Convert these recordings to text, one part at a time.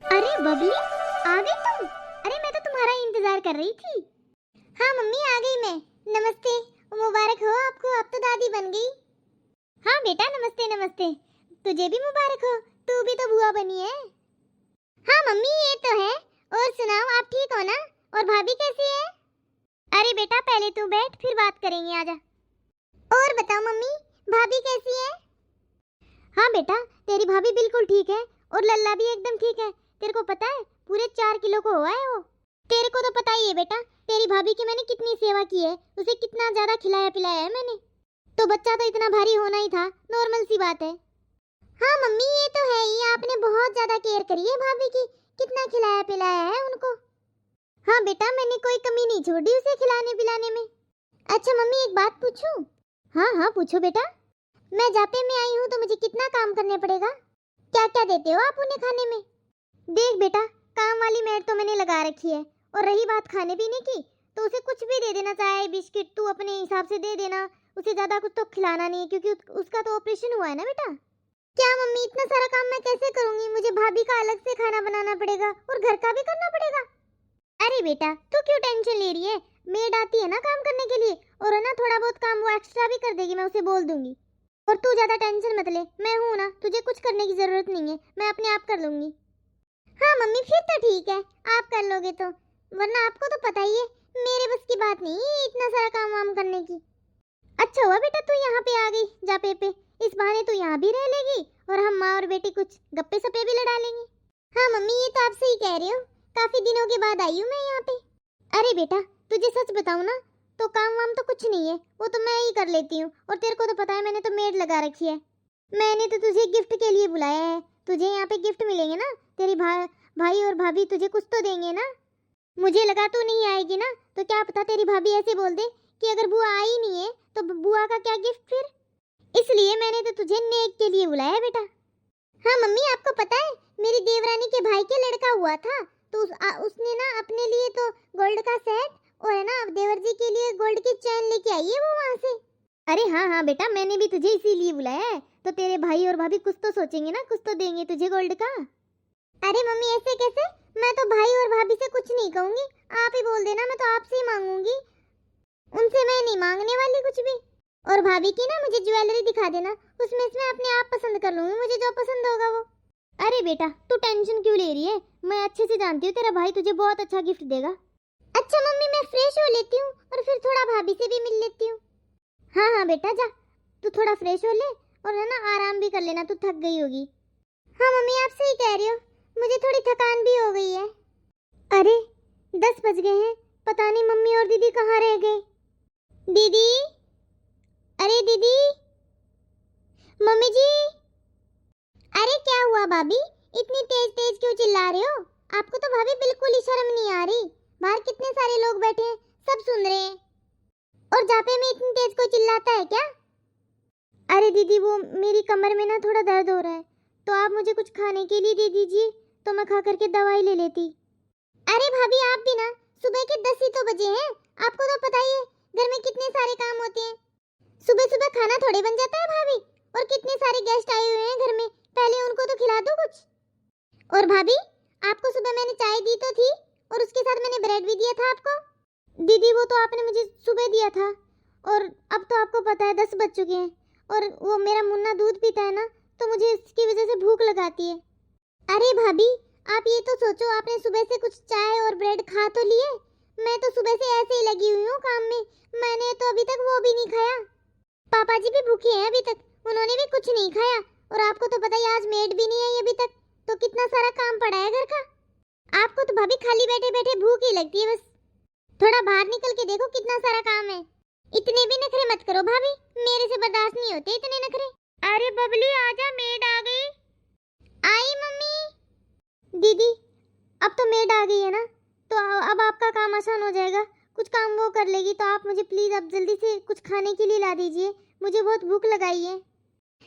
अरे बबली, आ गई तुम? अरे मैं तो तुम्हारा इंतजार कर रही थी। हाँ मम्मी, आ गई मैं। नमस्ते। मुबारक हो आपको, अब तो दादी बन गई। हाँ बेटा, नमस्ते नमस्ते। तुझे भी मुबारक हो, तू भी तो बुआ बनी है। हाँ मम्मी, ये तो है। और सुनाओ, आप ठीक हो ना? और भाभी कैसी है? अरे बेटा, पहले तू बैठ, फिर बात करेंगे, आजा। और बताओ मम्मी, भाभी कैसी है? हाँ बेटा, तेरी भाभी बिल्कुल ठीक है। और लल्ला भी एकदम ठीक है। तेरे को पता है, पूरे 4 किलो को हुआ है वो। तेरे को तो पता ही है बेटा, तेरी भाभी की मैंने कितनी सेवा की है, उसे कितना ज्यादा खिलाया पिलाया है मैंने। तो बच्चा तो इतना भारी होना ही था, नॉर्मल सी बात है। हाँ मम्मी, ये तो है ही, आपने बहुत ज्यादा केयर करी है भाभी की। कितना खिलाया पिलाया है उनको। हाँ बेटा, मैंने कोई कमी नहीं छोड़ी उसे खिलाने पिलाने में। अच्छा मम्मी, एक बात पूछूं? हाँ हाँ, पूछो बेटा। मैं जापे में आई हूँ तो मुझे कितना काम करने पड़ेगा? क्या क्या देते हो आप उन्हें खाने में? देख बेटा, काम वाली मेड तो मैंने लगा रखी है। और रही बात खाने पीने की, तो उसे कुछ भी दे देना, चाहे बिस्किट तू अपने हिसाब से दे देना। उसे ज्यादा कुछ तो खिलाना नहीं है, क्योंकि उसका तो ऑपरेशन हुआ है ना बेटा। क्या मम्मी, इतना सारा काम मैं कैसे करूंगी? मुझे भाभी का अलग से खाना बनाना पड़ेगा और घर का भी करना पड़ेगा। अरे बेटा, तू क्यों टेंशन ले रही है? मेड आती है ना काम करने के लिए, और है ना थोड़ा बहुत काम वो एक्स्ट्रा भी कर देगी, मैं उसे बोल दूंगी। और तू ज्यादा टेंशन मत ले, मैं हूं ना, तुझे कुछ करने की जरूरत नहीं है, मैं अपने आप कर लूंगी। हाँ मम्मी, फिर तो ठीक है, आप कर लोगे तो। वरना आपको तो पता ही है, मेरे बस की बात नहीं है इतना सारा काम वाम करने की। अच्छा हुआ बेटा तू यहाँ पे आ गई, जापे पे। इस बहाने तू यहाँ भी रह लेगी, और हम माँ और बेटी कुछ गप्पे सप्पे भी लड़ा लेंगे। हाँ मम्मी, ये तो आप सही कह रहे हो, काफी दिनों के बाद आई हूँ मैं यहाँ पे। अरे बेटा, तुझे सच बताऊँ ना, तो काम वाम तो कुछ नहीं है, वो तो मैं ही कर लेती हूँ। और तेरे को तो पता है, मैंने तो मेड लगा रखी है। मैंने तो तुझे गिफ्ट के लिए बुलाया है, तुझे यहाँ पे गिफ्ट मिलेंगे ना। तेरी भाई और भाभी तुझे कुछ तो देंगे ना। मुझे लगा तू नहीं आएगी ना, तो क्या पता तेरी भाभी ऐसे बोल दे कि अगर बुआ आई नहीं है तो बुआ का क्या गिफ्ट फिर। इसलिए मैंने तो तुझे नेक के लिए बुलाया है बेटा। हाँ मम्मी, आपको पता है, मेरी देवरानी के भाई के लड़का हुआ था, तो उसने ना अपने लिए तो गोल्ड का सेट, और है ना देवर जी के लिए गोल्ड की चैन लेके आई है वो वहाँ से। अरे हाँ हाँ बेटा, मैंने भी तुझे इसीलिए बुलाया है, तो तेरे भाई और भाभी कुछ तो सोचेंगे ना, कुछ तो देंगे तुझे गोल्ड का। अरे मम्मी, ऐसे कैसे? मैं तो भाई और भाभी से कुछ नहीं कहूंगी, आप ही बोल देना, मैं तो आपसे ही मांगूंगी। उनसे मैं नहीं मांगने वाली कुछ भी। और भाभी की ना मुझे ज्वेलरी दिखा देना, उसमें से मैं अपने आप पसंद कर लूंगी, मुझे जो पसंद होगा वो। अरे बेटा, तू टेंशन क्यों ले रही है? मैं अच्छे से जानती हूँ तेरा भाई तुझे बहुत अच्छा गिफ्ट देगा। अच्छा मम्मी, मैं फ्रेश हो लेती हूँ और फिर थोड़ा भाभी से भी मिल लेती हूँ। हाँ हाँ बेटा, जा तू थोड़ा फ्रेश हो ले, और है ना आराम भी कर लेना, तू थक गई होगी। हाँ मम्मी, आप सही कह रही हो, मुझे थोड़ी थकान भी हो गई है। अरे 10 बज गए हैं, पता नहीं मम्मी और दीदी कहाँ रह गए। दीदी, अरे दीदी, मम्मी जी। अरे क्या हुआ भाभी, इतनी तेज तेज क्यों चिल्ला रहे हो? आपको तो भाभी बिल्कुल ही शर्म नहीं आ रही? बाहर कितने सारे लोग बैठे हैं, सब सुन रहे हैं। और जापे में इतनी तेज कोई चिल्लाता है क्या? अरे दीदी, वो मेरी कमर में ना थोड़ा दर्द हो रहा है, तो आप मुझे कुछ खाने के लिए दे दीजिए, तो मैं खा करके दवाई ले लेती। अरे भाभी, आप भी ना, सुबह के 10 ही तो बजे हैं, आपको तो पता ही है घर में कितने सारे काम होते हैं। सुबह सुबह खाना थोड़े बन जाता है भाभी, और कितने सारे गेस्ट आए हुए हैं घर में, पहले उनको तो खिला दो कुछ। और भाभी, आपको सुबह मैंने चाय दी तो थी, और उसके साथ मैंने ब्रेड भी दिया था आपको। दीदी, वो तो आपने मुझे सुबह दिया था, और अब तो आपको पता है 10 बज चुके हैं, और वो मेरा मुन्ना दूध पीता है ना, तो मुझे इसकी वजह से भूख लगाती है। अरे भाभी, आप ये तो सोचो, आपने सुबह से कुछ चाय और ब्रेड खा तो लिए? मैं तो सुबह से ऐसे ही लगी हुई हूँ काम में, मैंने तो अभी तक वो भी नहीं खाया। पापा जी भी भूखे हैं अभी तक, उन्होंने भी कुछ नहीं खाया। और आपको तो पता ही, आज मेड भी नहीं आई अभी तक, तो कितना सारा काम पड़ा है घर का। आपको तो भाभी खाली बैठे बैठे भूख ही लगती है बस। थोड़ा बाहर निकल के देखो, कितना सारा काम है। इतने भी नखरे मत करो भाभी, मेरे से बर्दाश्त नहीं होते इतने नखरे। अरे बबली, आजा, मेड आ गई। आई मम्मी। दीदी, अब तो मेड आ गई है ना, तो अब आपका काम आसान हो जाएगा, कुछ काम वो कर लेगी, तो आप मुझे प्लीज अब जल्दी से कुछ खाने के लिए ला दीजिए, मुझे बहुत भूख लगाई है।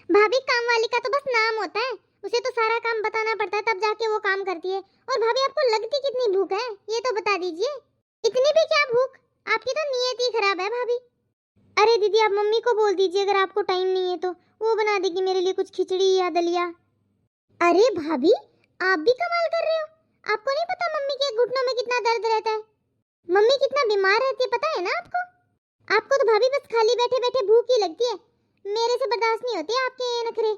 भाभी, काम वाली का तो बस नाम होता है, उसे तो सारा काम बताना पड़ता है, तब जाके वो काम करती है। और भाभी, आपको लगती कितनी भूख है, ये तो बता दीजिए। इतनी भी क्या भूख, आपकी तो नीयत ही खराब है भाभी। अरे दीदी, आप मम्मी को बोल दीजिए, अगर आपको टाइम नहीं है तो वो बना देगी मेरे लिए कुछ खिचड़ी या दलिया। अरे भाभी, आप भी कमाल कर रहे हो। आपको नहीं पता मम्मी के घुटनों में कितना दर्द रहता है? मम्मी कितना बीमार रहती है, पता है ना आपको? आपको तो भाभी बस खाली बैठे बैठे भूख ही लगती है। मेरे से बर्दाश्त नहीं होते आपके ये नखरे।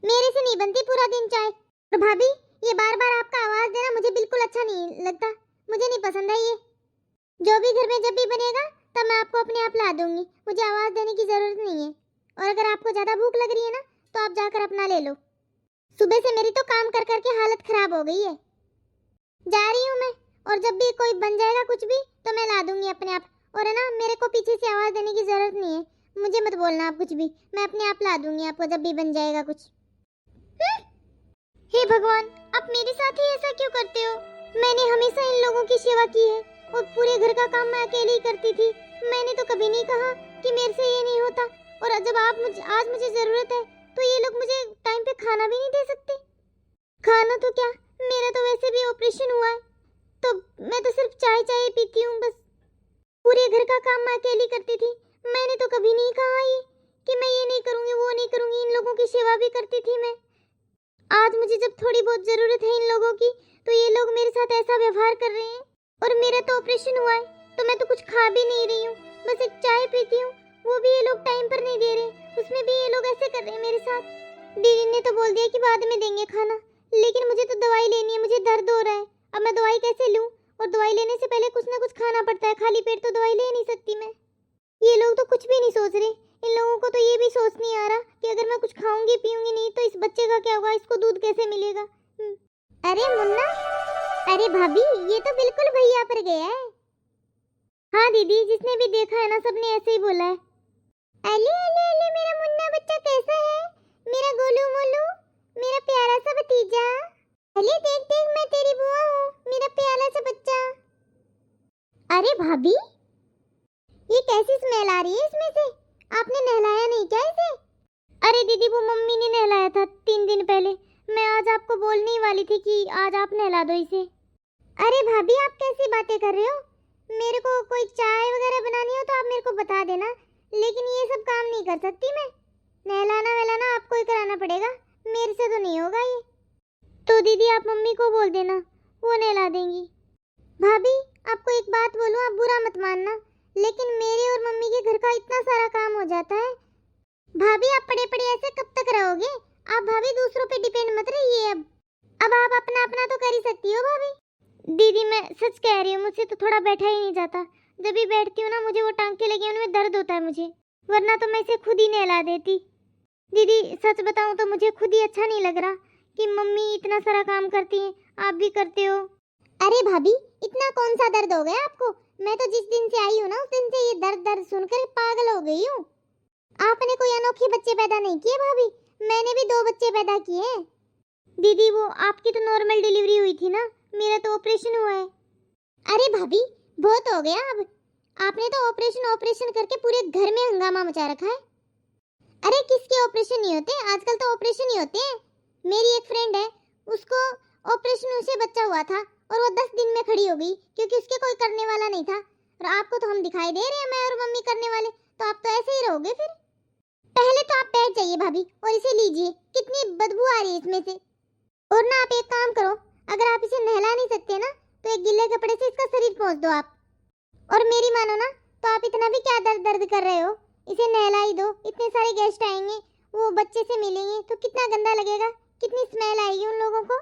मेरे से नहीं बनती पूरा दिन चाय। और भाभी, ये बार बार आपका आवाज देना मुझे बिल्कुल अच्छा नहीं लगता। मुझे नहीं पसंद है ये। जो भी घर में जब भी बनेगा तब मैं आपको अपने आप ला दूंगी। मुझे आवाज देने की जरूरत नहीं है। और अगर आपको ज्यादा भूख लग रही है ना तो आप जाकर अपना ले लो। सुबह से मेरी तो काम कर करके हालत खराब हो गई है। जा रही हूँ मैं, और जब भी कोई बन जाएगा कुछ भी तो मैं ला दूंगी अपने आप। और है ना, मेरे को पीछे से आवाज देने की जरूरत नहीं है। मुझे मत बोलना आप कुछ भी, मैं अपने आप ला दूंगी आपको जब भी बन जाएगा कुछ। हे भगवान, आप मेरे साथ ही ऐसा क्यों करते हो? मैंने हमेशा इन लोगों की सेवा की है और पूरे घर का काम मैं अकेले ही करती थी। मैंने तो कभी नहीं कहा कि मेरे से ये नहीं होता। और जब आज मुझे जरूरत है तो ये लोग मुझे टाइम पे खाना भी नहीं दे सकते। खाना तो क्या, मेरा तो वैसे भी ऑपरेशन हुआ है तो मैं तो सिर्फ चाय चाय पीती हूँ बस। पूरे घर का काम मैं अकेली करती थी। मैंने तो कभी नहीं कहा ये कि मैं ये नहीं करूँगी वो नहीं करूँगी। इन लोगों की सेवा भी करती थी मैं। आज मुझे जब थोड़ी बहुत जरूरत है इन लोगों की तो ये लोग मेरे साथ ऐसा व्यवहार कर रहे हैं। और मेरा तो ऑपरेशन हुआ है तो मैं तो कुछ खा भी नहीं रही हूँ, बस एक चाय पीती हूँ, वो भी ये लोग टाइम पर नहीं दे रहे। उसमें भी ये लोग ऐसे कर रहे हैं मेरे साथ। दीदी ने तो बोल दिया कि बाद में देंगे खाना, लेकिन मुझे तो दवाई लेनी है। मुझे दर्द हो रहा है, अब मैं दवाई कैसे लूँ? और दवाई लेने से पहले कुछ ना कुछ खाना पड़ता है, खाली पेट तो दवाई ले नहीं सकती मैं। ये लोग तो कुछ भी नहीं सोच रहे। इन लोगों को तो ये भी सोच नहीं आ रहा कि अगर मैं कुछ खाऊंगी पीऊंगी नहीं तो इस बच्चे का क्या होगा, इसको दूध कैसे मिलेगा। अरे मुन्ना, अरे भाभी, ये तो बिल्कुल भैया पर गया है। हाँ दीदी, जिसने भी देखा है ना सबने ऐसे ही बोला है। अले अले अले, मेरा मुन्ना बच्चा कैसा है? मेरा गोलू मोलू, मेरा प्यारा सा भतीजा। अले देख देख, मैं तेरी बुआ हूँ, मेरा प्यारा सा बच्चा। अरे भाभी, ये कैसी स्मेल आ रही है इसमें से? आपने नहलाया नहीं क्या इसे? अरे दीदी, वो मम्मी ने नहलाया था 3 दिन पहले। मैं आज आपको बोलने ही वाली थी कि आज आप नहला दो इसे। अरे भाभी, आप कैसी बातें कर रहे हो? मेरे को कोई चाय वगैरह बनानी हो तो आप मेरे को बता देना, लेकिन ये सब काम नहीं कर सकती मैं। नहलाना वहलाना आपको ही कराना पड़ेगा, मेरे से तो नहीं होगा ये। तो दीदी आप मम्मी को बोल देना, वो नहला देंगी। भाभी, आपको एक बात बोलूं, आप बुरा मत मानना, लेकिन मेरे और मम्मी के घर का इतना सारा काम हो जाता है। भाभी, आप पड़े पड़े ऐसे कब तक रहोगे? आप भाभी दूसरों पे डिपेंड मत रहिए। अब आप अपना अपना तो कर ही सकती हो भाभी। दीदी मैं सच कह रही हूँ, मुझसे तो थोड़ा बैठा ही नहीं जाता। जब भी बैठती हूँ ना मुझे वो टांके लगे उनमें दर्द होता है मुझे, वरना तो मैं इसे खुद ही नहला देती। दीदी सच बताऊँ तो मुझे खुद ही अच्छा नहीं लग रहा कि मम्मी इतना सारा काम करती हैं, आप भी करते हो। अरे भाभी, इतना कौन सा दर्द हो गया आपको? मैं तो जिस दिन से आई हूँ ना उस दिन से ये दर्द दर्द सुनकर पागल हो गई हूँ। आपने कोई अनोखे बच्चे पैदा नहीं किए भाभी, मैंने भी 2 बच्चे पैदा किए। दीदी वो आपकी तो नॉर्मल डिलीवरी हुई थी ना, मेरा तो ऑपरेशन हुआ है। अरे भाभी, बहुत हो गया अब। आपने तो ऑपरेशन करके पूरे घर में हंगामा मचा रखा है। अरे किसके ऑपरेशन नहीं होते, आजकल तो ऑपरेशन ही होते हैं। मेरी एक फ्रेंड है, उसको ऑपरेशन से बच्चा हुआ था और वो 10 दिन में खड़ी हो गई क्योंकि उसके कोई करने वाला नहीं था। और आपको तो हम दिखाई दे रहे हैं, मैं और मम्मी करने वाले, तो आप तो ऐसे ही रहोगे फिर। पहले तो आप बैठ जाइए भाभी और इसे लीजिए, कितनी बदबू आ रही है इसमें से। और ना आप एक काम करो, अगर आप इसे नहला नहीं सकते ना तो एक गिल्ले कपड़े से इसका शरीर पोंछ दो आप। और मेरी मानो ना तो आप इतना भी क्या दर्द दर्द कर रहे हो, इसे नहला ही दो। इतने सारे गेस्ट आएंगे, वो बच्चे से मिलेंगे तो कितना गंदा लगेगा, कितनी स्मेल आएगी उन लोगों को।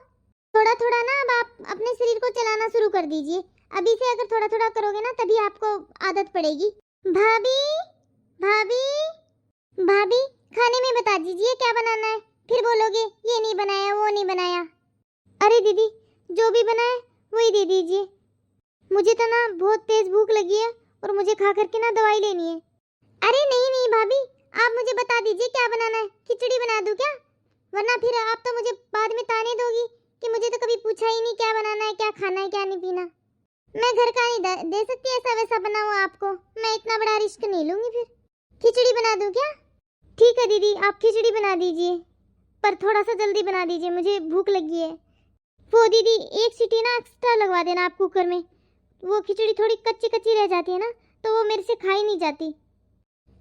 थोड़ा थोड़ा ना अब आप अपने शरीर को चलाना शुरू कर दीजिए। अभी से अगर थोड़ा थोड़ा करोगे ना तभी आपको आदत पड़ेगी। भाभी भाभी भाभी, खाने में बता दीजिए क्या बनाना है, फिर बोलोगे ये नहीं बनाया वो नहीं बनाया। अरे दीदी, जो भी बनाए वही दे दीजिए। मुझे तो ना बहुत तेज भूख लगी है और मुझे खा करके ना दवाई लेनी है। अरे नहीं नहीं भाभी, आप मुझे बता दीजिए क्या बनाना है, खिचड़ी बना दूं क्या? वरना फिर आप तो मुझे बाद में ताने दोगी कि मुझे तो कभी पूछा ही नहीं क्या बनाना है, क्या खाना है, क्या नहीं पीना। मैं घर का नहीं दे सकती ऐसा वैसा बना हुआ आपको, मैं इतना बड़ा रिस्क नहीं लूंगी। फिर खिचड़ी बना दूं क्या? ठीक है दीदी, आप खिचड़ी बना दीजिए, पर थोड़ा सा जल्दी बना दीजिए, मुझे भूख लगी है। वो दीदी एक सीटी ना एक्स्ट्रा लगवा देना आप कुकर में, वो खिचड़ी थोड़ी कच्ची कच्ची रह जाती है ना तो वो मेरे से खाई नहीं जाती।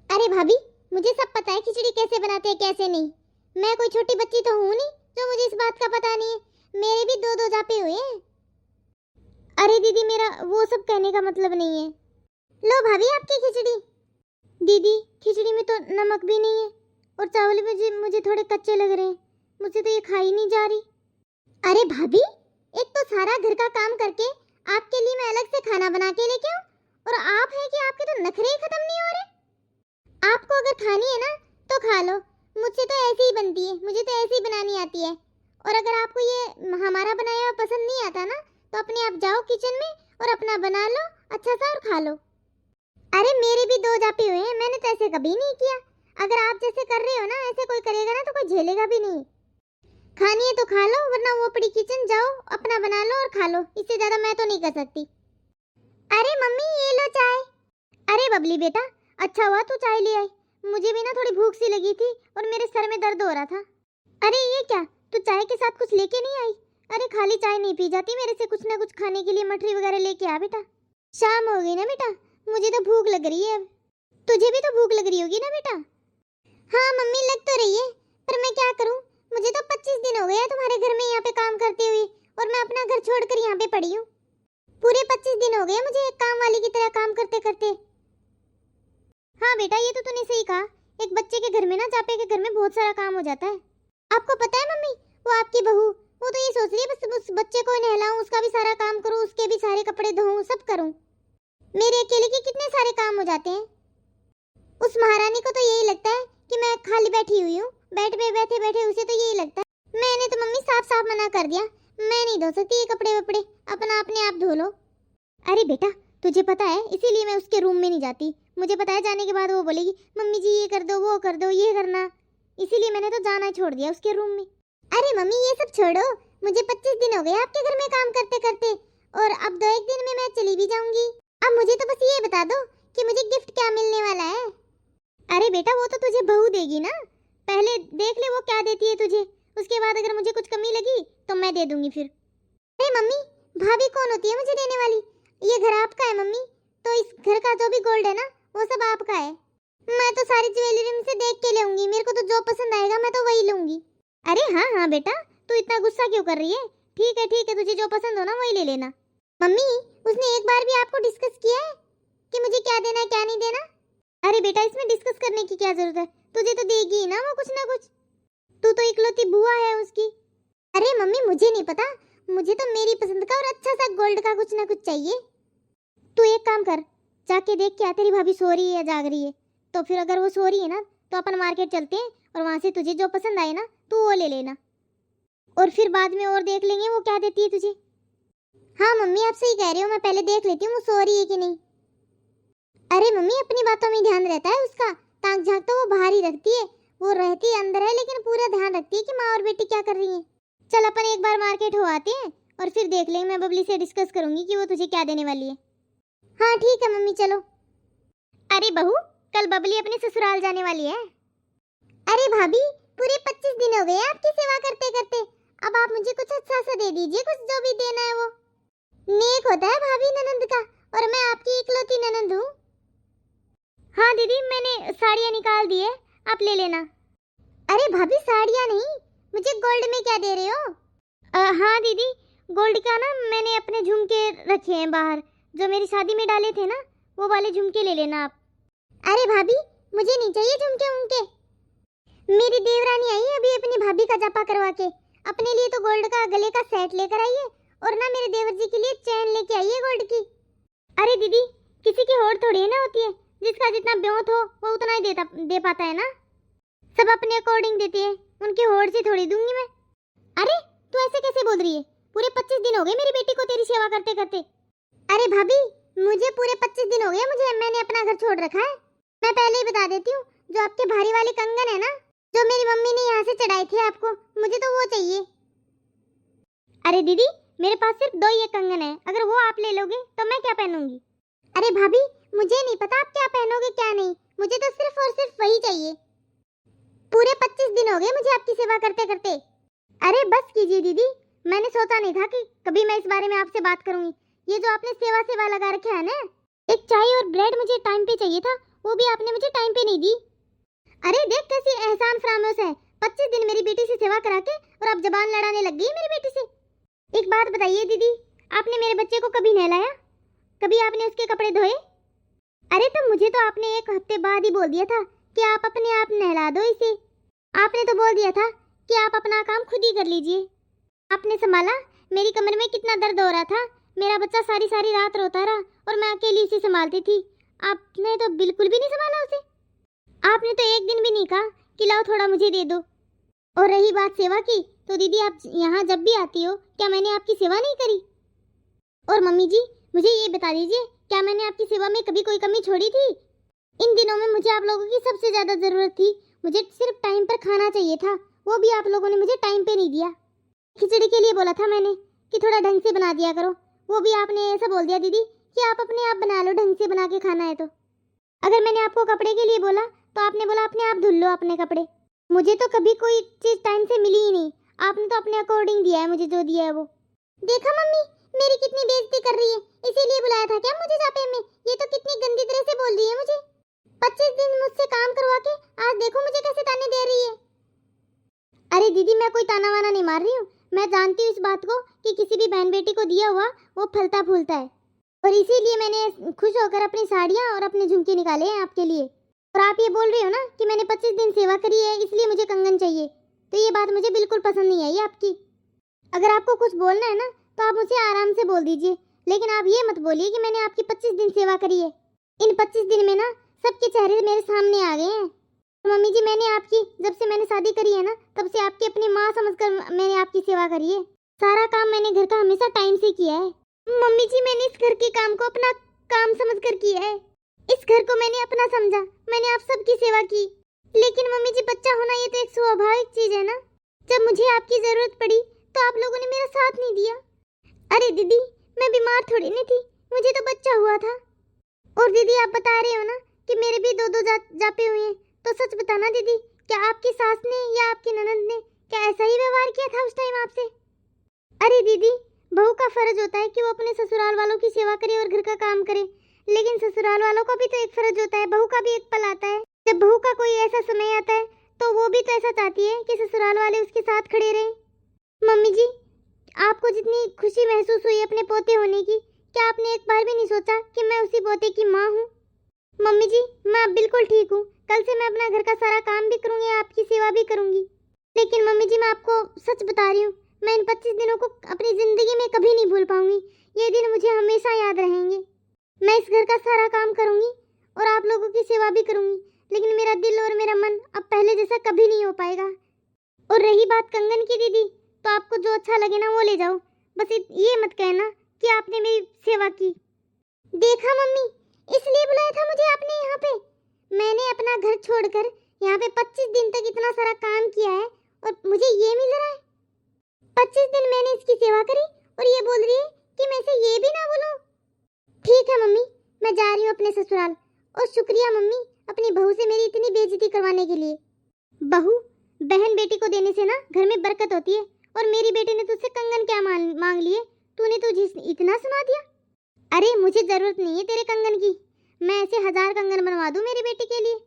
अरे भाभी, मुझे सब पता है खिचड़ी कैसे बनाते हैं कैसे नहीं। मैं कोई छोटी बच्ची तो हूँ नहीं जो मुझे इस बात का पता नहीं है। मेरे भी दो दो जापे हुए हैं। अरे दीदी मेरा वो सब कहने का मतलब नहीं है। लो भाभी आपकी खिचड़ी। दीदी खिचड़ी में तो नमक भी नहीं है और चावल भी मुझे थोड़े कच्चे लग रहे हैं, मुझसे तो ये खाई नहीं जा रही। अरे भाभी एक तो सारा घर का काम करके आपके लिए मैं अलग से खाना बना के लेके आऊं, और आप है कि आपके तो नखरे ही खत्म नहीं हो रहे। आपको अगर खानी है ना तो खा लो, मुझसे तो ऐसे ही बनती है, मुझे तो ऐसे ही बनानी आती है। और अगर आपको ये हमारा बनाया हुआ पसंद नहीं आता ना तो अपने आप जाओ किचन में और अपना बना लो अच्छा सा और खा लो। अरे मेरे भी दो जापे हुए हैं, मैंने तो ऐसे कभी नहीं किया। अगर आप जैसे कर रहे हो ना ऐसे कोई करेगा ना तो कोई झेलेगा भी नहीं। खानी है तो खा लो वरना वो पड़ी किचन जाओ अपना बना लो और खा लो, इससे ज्यादा मैं तो नहीं कर सकती। अरे मम्मी ये लो चाय। अरे बबली बेटा अच्छा हुआ तू चाय ले आई, मुझे भी ना थोड़ी भूख सी लगी थी और मेरे सर में दर्द हो रहा था। अरे ये क्या तू चाय के साथ कुछ लेके नहीं आई? अरे खाली चाय नहीं पी जाती, मेरे से कुछ ना कुछ खाने के लिए मठरी वगैरह लेके आ बेटा। शाम हो गई ना बेटा, मुझे तो भूख लग रही है अब। तुझे भी तो भूख लग रही होगी ना बेटा? हाँ मम्मी लग तो रही है, पर मैं क्या करूं, मुझे तो 25 दिन हो गए तुम्हारे घर में यहाँ पे काम करते हुए और मैं अपना घर छोड़कर यहाँ पे पड़ी हूँ। पूरे 25 दिन हो गए मुझे एक काम वाली की तरह काम करते करते। हाँ बेटा ये तो तूने सही कहा, एक बच्चे के घर में ना जापे के घर में बहुत सारा काम हो जाता है। आपको पता है मम्मी वो आपकी बहू वो तो ये सोच रही है बस उस बच्चे को नहलाऊं, उसका भी सारा काम करूं, उसके भी सारे कपड़े धोऊं, सब करूं। मेरे अकेले के कितने सारे काम हो जाते हैं। उस महारानी को तो यही लगता है कि मैं खाली बैठी हुई हूँ, बेड पे बैठे बैठे उसे तो यही लगता है। मैंने तो मम्मी साफ साफ मना कर दिया, मैं नहीं धो सकती ये कपड़े वपड़े, अपना अपने आप धो लो। अरे बेटा तुझे पता है इसीलिए मैं उसके रूम में नहीं जाती, मुझे पता है जाने के बाद वो बोलेगी मम्मी जी ये कर दो वो कर दो ये करना, इसीलिए मैंने तो जाना छोड़ दिया उसके रूम में। अरे मम्मी ये सब छोड़ो, मुझे 25 दिन हो गए आपके घर में काम करते करते और अब 2-1 दिन में मैं चली भी जाऊंगी। अब मुझे तो बस ये बता दो कि मुझे गिफ्ट क्या मिलने वाला है। अरे बेटा वो तो तुझे बहू देगी ना, पहले देख ले वो क्या देती है तुझे, उसके बाद अगर मुझे कुछ कमी लगी तो मैं दे दूंगी फिर। अरे मम्मी भाभी कौन होती है मुझे देने वाली, ये घर आपका है मम्मी, तो इस घर का जो भी गोल्ड है ना वो सब आपका है। मैं तो सारी ज्वेलरी में से देख के लूंगी, मेरे को तो जो पसंद आएगा मैं तो वही लूंगी। अरे हाँ हाँ बेटा तू इतना गुस्सा क्यों कर रही है, ठीक है तुझे जो पसंद हो ना वही ले लेना। मम्मी उसने एक बार भी आपको डिस्कस किया है कि मुझे क्या देना है क्या नहीं देना? अरे बेटा इसमें डिस्कस करने की क्या जरूरत है, तुझे तो देगी ही ना वो कुछ ना कुछ, तू तो इकलौती बुआ है उसकी। अरे मम्मी मुझे नहीं पता, मुझे तो मेरी पसंद का और अच्छा सा गोल्ड का कुछ ना कुछ चाहिए। तू एक काम कर जाके देख क्या तेरी भाभी सो रही है या जाग रही है, तो फिर अगर वो सो रही है ना तो अपन मार्केट चलते हैं और वहां से तुझे जो पसंद आए ना तू वो ले लेना, और फिर बाद में और देख लेंगे वो क्या देती है तुझे। हाँ मम्मी आप सही कह रही हो, मैं पहले देख लेती हूँ वो सो रही है कि नहीं। अरे मम्मी अपनी बातों में ध्यान रहता है उसका, ताक झांक तो वो बाहर ही रखती है, वो रहती अंदर है लेकिन पूरा ध्यान रखती है कि माँ और बेटी क्या कर रही है। चल अपन एक बार मार्केट हो आते हैं और फिर देख लेंगे, मैं बबली से डिस्कस करूंगी कि वो तुझे क्या देने वाली है। हाँ ठीक है मम्मी चलो। अरे बहू कल बबली अपने ससुराल जाने वाली है। अरे भाभी पूरे 25 दिन हो गए आपकी सेवा करते करते, अब आप मुझे कुछ अच्छा सा दे दीजिए, कुछ जो भी देना है वो। नेक होता है भाभी ननंद का, और मैं आपकी इकलौती ननंद हूँ। हाँ दीदी मैंने साड़ियाँ निकाल दी है, आप ले लेना। अरे भाभी साड़ियाँ नहीं, मुझे गोल्ड में क्या दे रहे हो? हाँ दीदी गोल्ड का ना मैंने अपने झुमके रखे हैं बाहर, जो मेरी शादी में डाले थे ना वो वाले झुमके ले लेना आप। अरे भाभी मुझे नहीं चाहिए झुमके उनके, मेरी देवरानी आई है अभी अपनी भाभी का जापा करवा के, अपने लिए तो गोल्ड का गले का सेट लेकर आई है और ना मेरे देवर जी के लिए चैन लेके आई है गोल्ड की। अरे दीदी किसी की होड़ थोड़ी है ना होती है, जिसका जितना ब्योत हो वो उतना ही दे पाता है ना, सब अपने अकॉर्डिंग देते हैं, उनकी होड़ से थोड़ी दूंगी मैं। अरे तू ऐसे कैसे बोल रही है, पूरे 25 दिन हो गए मेरी बेटी को तेरी सेवा करते करते। अरे भाभी मुझे पूरे 25 दिन हो गए, मैंने अपना घर छोड़ रखा है। मैं पहले ही बता देती हूँ, जो आपके भारी वाले कंगन है ना जो मेरी मम्मी ने यहाँ से चढ़ाए थे आपको, मुझे तो वो चाहिए। अरे दीदी मेरे पास सिर्फ 2 ही कंगन है, अगर वो आप ले लोगे तो मैं क्या पहनूंगी। अरे भाभी मुझे नहीं पता आप क्या पहनोगे क्या नहीं, मुझे तो सिर्फ और सिर्फ वही चाहिए। पूरे 25 दिन हो गए मुझे आपकी सेवा करते करते। अरे बस कीजिए दीदी, मैंने सोचा नहीं था कि कभी मैं इस बारे में आपसे बात करूंगी। ये जो आपने सेवा सेवा लगा रखा है ना, एक चाय और ब्रेड मुझे टाइम पे चाहिए था, वो भी आपने मुझे टाइम पे नहीं दी। अरे देख कैसी एहसान फरामोश है, 25 दिन मेरी बेटी से सेवा करा के और अब जबान लड़ाने लग गई मेरी बेटी से। एक बात बताइए दीदी, आपने मेरे बच्चे को कभी नहलाया? कभी आपने उसके कपड़े धोए? अरे तो मुझे तो आपने 1 हफ्ते बाद ही बोल दिया था कि आप अपने आप नहला दो इसे। आपने तो बोल दिया था कि आप अपना काम खुद ही कर लीजिए। आपने संभाला? मेरी कमर में कितना दर्द हो रहा था, मेरा बच्चा सारी सारी रात रोता रहा और मैं अकेली इसे संभालती थी। आपने तो बिल्कुल भी नहीं संभाला उसे। आपने तो एक दिन भी नहीं कहा कि लाओ थोड़ा मुझे दे दो। और रही बात सेवा की, तो दीदी आप यहाँ जब भी आती हो, क्या मैंने आपकी सेवा नहीं करी? और मम्मी जी, मुझे ये बता दीजिए, क्या मैंने आपकी सेवा में कभी कोई कमी छोड़ी थी? इन दिनों में मुझे आप लोगों की सबसे ज़्यादा ज़रूरत थी। मुझे सिर्फ टाइम पर खाना चाहिए था, वो भी आप लोगों ने मुझे टाइम पे नहीं दिया। खिचड़ी के लिए बोला था मैंने कि थोड़ा ढंग से बना दिया करो, वो भी आपने ऐसा बोल दिया दीदी कि आप अपने आप बना लो, ढंग से बना के खाना है तो। अगर मैंने आपको कपड़े के लिए बोला तो आपने बोला अपने आप धुल लो अपने कपड़े। मुझे तो कभी कोई चीज़ टाइम से मिली ही नहीं, आपने तो अपने अकॉर्डिंग दिया है मुझे, जो दिया है वो। देखा मम्मी, मेरी कितनी बेइज्जती कर रही है, इसीलिए बुलाया था क्या मुझे जापे में? ये तो कितनी गंदी तरह से बोल रही है मुझे। 25 दिन मुझसे काम करवा के आज देखो मुझे कैसे ताने दे रही है। अरे दीदी, मैं कोई ताना वाना नहीं मार रही हूँ, मैं जानती हूँ इस बात को कि किसी भी बहन बेटी को दिया हुआ वो फलता फूलता है, और इसीलिए मैंने खुश होकर अपनी साड़ियाँ और अपने झुमके निकाले हैं आपके लिए। और आप ये बोल रही हो ना कि मैंने 25 दिन सेवा करी है इसलिए मुझे कंगन चाहिए, तो ये बात मुझे बिल्कुल पसंद नहीं आई आपकी। अगर आपको कुछ बोलना है ना तो आप मुझे आराम से बोल दीजिए, लेकिन आप ये मत बोलिए कि मैंने आपकी 25 दिन सेवा करी है। इन 25 दिन में ना सबके चेहरे मेरे सामने आ गए हैं। मम्मी जी, मैंने आपकी, जब से मैंने शादी करी है ना, तब से आपकी अपनी माँ समझकर मैंने आपकी सेवा करी है। सारा काम मैंने घर का हमेशा टाइम से किया है। मम्मी जी, मैंने इस घर के काम को अपना काम समझकर किया है। इस घर को मैंने अपना समझा, मैंने आप सबकी सेवा की। लेकिन मम्मी जी, बच्चा होना ये तो एक स्वाभाविक चीज है ना। जब मुझे आपकी जरूरत पड़ी तो आप लोगों ने मेरा साथ नहीं दिया। अरे दीदी, मैं बीमार थोड़ी नहीं थी, मुझे तो बच्चा हुआ था। और दीदी, आप बता रहे हो ना कि मेरे भी दो जापे हुए हैं, तो सच बताना दीदी, क्या आपकी सास ने या आपकी ननद ने क्या ऐसा ही व्यवहार किया था उस टाइम आपसे? अरे दीदी, बहू का फर्ज होता है कि वो अपने ससुराल वालों की सेवा करे और घर का काम करे, लेकिन ससुराल वालों का भी तो एक फर्ज होता है, बहू का भी एक पल आता है। जब बहू का कोई ऐसा समय आता है तो वो भी तो ऐसा चाहती है कि ससुराल वाले उसके साथ खड़े रहें। मम्मी जी, आपको जितनी खुशी महसूस हुई अपने पोते होने की, क्या आपने एक बार भी नहीं सोचा कि मैं उसी पोते की माँ हूँ? मम्मी जी, मैं अब बिल्कुल ठीक हूँ, कल से मैं अपना घर का सारा काम भी करूँगी, आपकी सेवा भी करूँगी। लेकिन मम्मी जी, मैं आपको सच बता रही हूँ, मैं इन 25 दिनों को अपनी ज़िंदगी में कभी नहीं भूल पाऊँगी। ये दिन मुझे हमेशा याद रहेंगे। मैं इस घर का सारा काम करूँगी और आप लोगों की सेवा भी करूँगी, लेकिन मेरा दिल और मेरा मन अब पहले जैसा कभी नहीं हो पाएगा। और रही बात कंगन की दीदी, तो आपको जो अच्छा लगे ना वो ले जाओ, बस ये मत कहना कि आपने मेरी सेवा की। देखा मम्मी, इसलिए बुलाया था मुझे आपने यहाँ पे। मैंने अपना घर छोड़कर यहाँ पे 25 दिन तक इतना सारा काम किया है और मुझे ये मिल रहा है। 25 दिन मैंने इसकी सेवा करी और ये बोल रही है कि मैं इसे ये भी ना बोलूं। ठीक है मम्मी, मैं जा रही हूँ अपने ससुराल। और शुक्रिया मम्मी, अपनी बहू से मेरी इतनी बेइज्जती करवाने के लिए। बहू, बहन बेटी को देने से ना घर में बरकत होती है, और मेरी बेटी ने तुझसे कंगन क्या मांग लिए, तूने तुझे इतना सुना दिया। अरे मुझे जरूरत नहीं है तेरे कंगन की, मैं ऐसे 1000 कंगन बनवा दूं मेरी बेटी के लिए।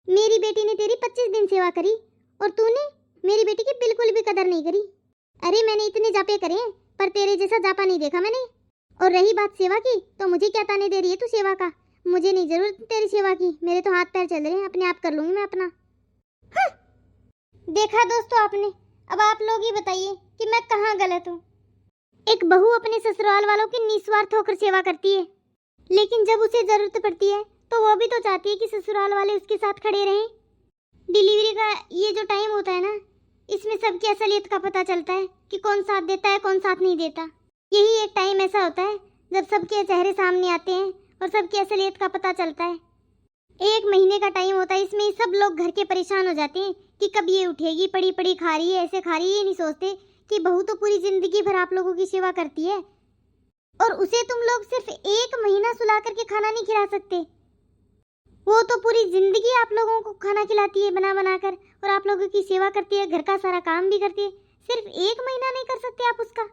मेरी बेटी ने तेरी 25 दिन सेवा करी और तूने मेरी बेटी की बिल्कुल भी कदर नहीं करी। अरे मैंने इतने जापे करे हैं, पर तेरे जैसा जापा नहीं देखा मैंने। और रही बात सेवा की, तो मुझे क्या ताने दे रही है तू सेवा का? मुझे नहीं जरूरत तेरी सेवा की, मेरे तो हाथ पैर चल रहे हैं, अपने आप कर लूंगी मैं अपना। देखा दोस्तों आपने, अब आप लोग ही बताइए कि मैं कहाँ गलत हूँ। एक बहू अपने ससुराल वालों की निस्वार्थ होकर सेवा करती है, लेकिन जब उसे जरूरत पड़ती है तो वो भी तो चाहती है कि ससुराल वाले उसके साथ खड़े रहें। डिलीवरी का ये जो टाइम होता है ना, इसमें सबकी असलियत का पता चलता है कि कौन साथ देता है कौन साथ नहीं देता। यही एक टाइम ऐसा होता है जब सबके चेहरे सामने आते हैं और सबकी असलियत का पता चलता है। 1 महीने का टाइम होता है, इसमें सब लोग घर के परेशान हो जाते हैं कि कब ये उठेगी, पड़ी पड़ी खा रही है, ऐसे खा रही है। ये नहीं सोचते कि बहू तो पूरी जिंदगी भर आप लोगों की सेवा करती है और उसे तुम लोग सिर्फ 1 महीना सुला करके खाना नहीं खिला सकते। वो तो पूरी जिंदगी आप लोगों को खाना खिलाती है बना बना कर, और आप लोगों की सेवा करती है, घर का सारा काम भी करती है। सिर्फ 1 महीना नहीं कर सकते आप उसका?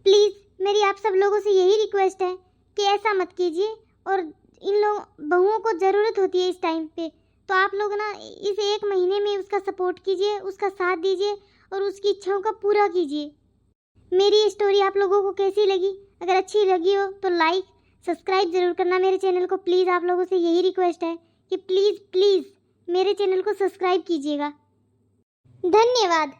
प्लीज़ मेरी आप सब लोगों से यही रिक्वेस्ट है कि ऐसा मत कीजिए। और इन लोग बहुओं को ज़रूरत होती है इस टाइम पे, तो आप लोग ना इस 1 महीने में उसका सपोर्ट कीजिए, उसका साथ दीजिए और उसकी इच्छाओं का पूरा कीजिए। मेरी ये स्टोरी आप लोगों को कैसी लगी? अगर अच्छी लगी हो तो लाइक सब्सक्राइब ज़रूर करना मेरे चैनल को। प्लीज़ आप लोगों से यही रिक्वेस्ट है कि प्लीज़ प्लीज़ मेरे चैनल को सब्सक्राइब कीजिएगा। धन्यवाद।